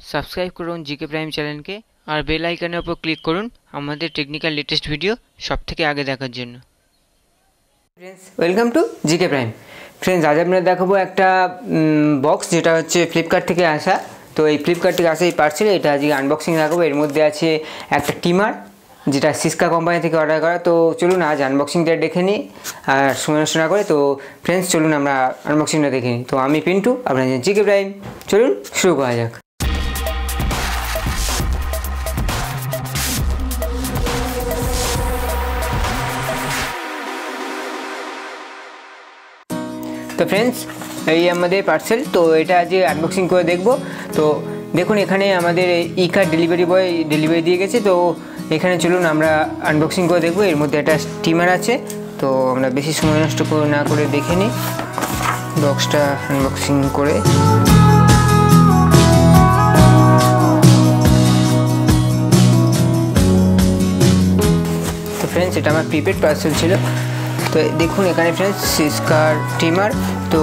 Subscribe করুন GK prime চ্যানেলকে আর bell আইকনের উপর ক্লিক করুন আমাদের টেকনিক্যাল লেটেস্ট ভিডিও সবথেকে আগে দেখার জন্য। Friends, welcome to GK prime. Friends, আজ আমরা দেখাবো একটা বক্স যেটা হচ্ছে ফ্লিপকার্ট থেকে আসা। তো এই ফ্লিপকার্ট থেকে আসা এই পার্সেল, এটা আজকে আনবক্সিং দেখাবো। এর মধ্যে আছে একটা টিমার, যেটা সিস্কা কোম্পানি থেকে অর্ডার করা। তো চলুন আজ আনবক্সিংটা দেখে নিই আর সময় নষ্ট না করে। তো ফ্রেন্ডস, চলুন আমরা আনবক্সিংটা দেখে নিই। তো আমি পিন্টু, আপনাদের জিকে প্রাইম। চলুন শুরু করা যাক। তো ফ্রেন্ডস, এই আমাদের পার্সেল। তো এটা আজকে আনবক্সিং করে দেখব। তো দেখুন, এখানে আমাদের ই কার্ড ডেলিভারি বয় ডেলিভারি দিয়ে গেছে। তো এখানে চলুন আমরা আনবক্সিং করে দেখব। এর মধ্যে একটা স্টিমার আছে। তো আমরা বেশি সময় নষ্ট না করে দেখে নিই বক্সটা আনবক্সিং করে। তো ফ্রেন্ডস, এটা আমার প্রিপেড পার্সেল ছিল। তো দেখুন এখানে ফ্রেন্ডস সিস্কার ট্রিমার। তো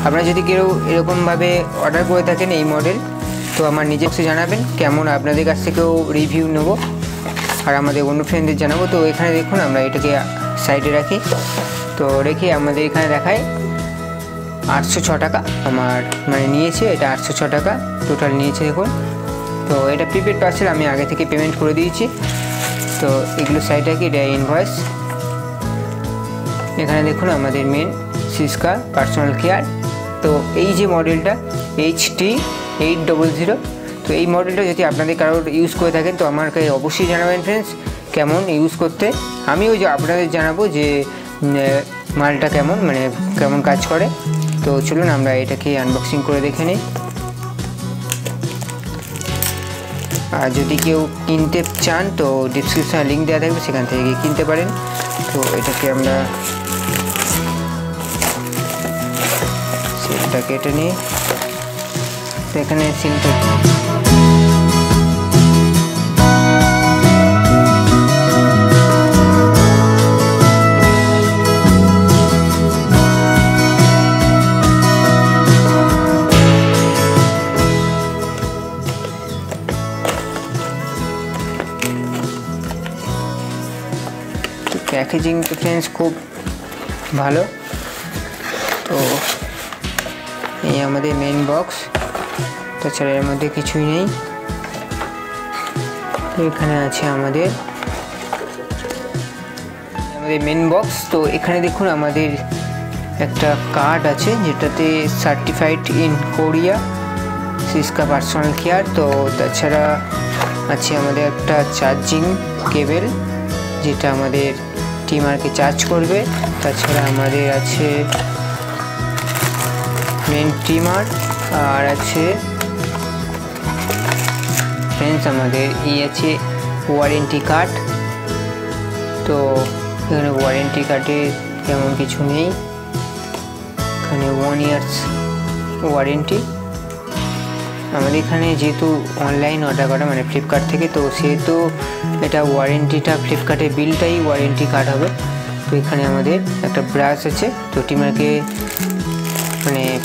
আপনারা যদি কেউ এরকমভাবে অর্ডার করে থাকেন এই মডেল, তো আমার নিজেকে জানাবেন, কেমন আপনাদের কাছ থেকেও রিভিউ নেব আর আমাদের অন্য ফ্রেন্ডদের জানাবো। তো এখানে দেখুন আমরা এটাকে সাইডে রাখি। তো রেখে আমাদের এখানে দেখায় 806 টাকা আমার নিয়েছে। এটা 806 টাকা টোটাল নিয়েছে দেখুন। তো এটা প্রিপেড পার্সেল, আমি আগে থেকে পেমেন্ট করে দিয়েছি। তো এগুলো সাইডে রাখি, এটা ইনভয়েস। এখানে দেখুন আমাদের মেন সিস্কা পার্সোনাল কেয়ার। তো এই যে মডেলটা HT800, তো এই মডেলটা যদি আপনাদের কারোর ইউজ করে থাকেন তো আমাকে অবশ্যই জানাবেন ফ্রেন্ডস কেমন ইউজ করতে। আমিও যে আপনাদের জানাবো যে মালটা কেমন কাজ করে। তো চলুন আমরা এটাকে আনবক্সিং করে দেখে নিই। আর যদি কেউ কিনতে চান তো ডিসক্রিপশনে লিঙ্ক দেওয়া থাকবে, সেখান থেকে গিয়ে কিনতে পারেন। তো এটাকে আমরা সিলটা কেটে নিই। তো এখানে সিলটা প্যাকেজিং তো ফ্রেন্ডস খুব ভালো। তো এই আমাদের মেন বক্স, তাছাড়া এর মধ্যে কিছুই নেই। এখানে আছে আমাদের মেন বক্স। তো এখানে দেখুন আমাদের একটা কার্ড আছে, যেটাতে certified in Korea Syska personal care. তো তাছাড়া আছে আমাদের একটা চার্জিং কেবেল, যেটা আমাদের টিমারকে চার্জ করবে। তাছাড়া আমাদের আছে মেন টিমার, আর আছে ফ্রেন্ডস আমাদের আছে ওয়ারেন্টি কার্ড। তো এখানে ওয়ারেন্টি কার্ডে তেমন কিছু নেই, এখানে 1 ইয়ার্স ওয়ারেন্টি। আমাদের এখানে যেহেতু অনলাইন অর্ডার করা ফ্লিপকার্ট থেকে, তো সেহেতু এটা ওয়ারেন্টিটা ফ্লিপকার্টের বিলটাই ওয়ারেন্টি কার্ড হবে। তো এখানে আমাদের একটা ব্রাশ আছে, তো টিমারকে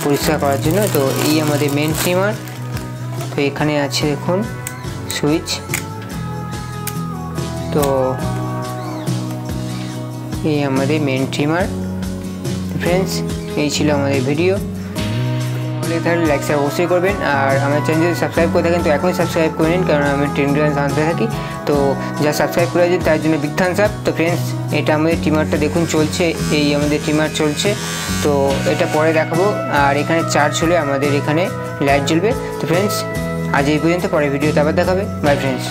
পরিষ্কার করার জন্য। তো এই আমাদের মেন ট্রিমার। তো এখানে আছে দেখুন সুইচ। তো এই আমাদের মেন ট্রিমার। ফ্রেন্ডস, এই ছিল আমাদের ভিডিও। তাহলে লাইক শেয়ার অবশ্যই করবেন, আর আমার চ্যানেল যদি সাবস্ক্রাইব করে থাকেন তো এখনই সাবস্ক্রাইব করে নিন, কারণ আমি ট্রেন্ড আনতে থাকি। তো যা সাবস্ক্রাইব করে আছে তার জন্য বিগ থামস আপ। তো ফ্রেন্ডস, এটা আমাদের ট্রিমারটা দেখুন চলছে, এই আমাদের ট্রিমার চলছে। তো এটা পরে দেখাবো। আর এখানে চার্জ হলে আমাদের এখানে লাইট জ্বলবে। তো ফ্রেন্ডস, আজ এই পর্যন্ত, পরের ভিডিওতে আবার দেখাবে। By friends.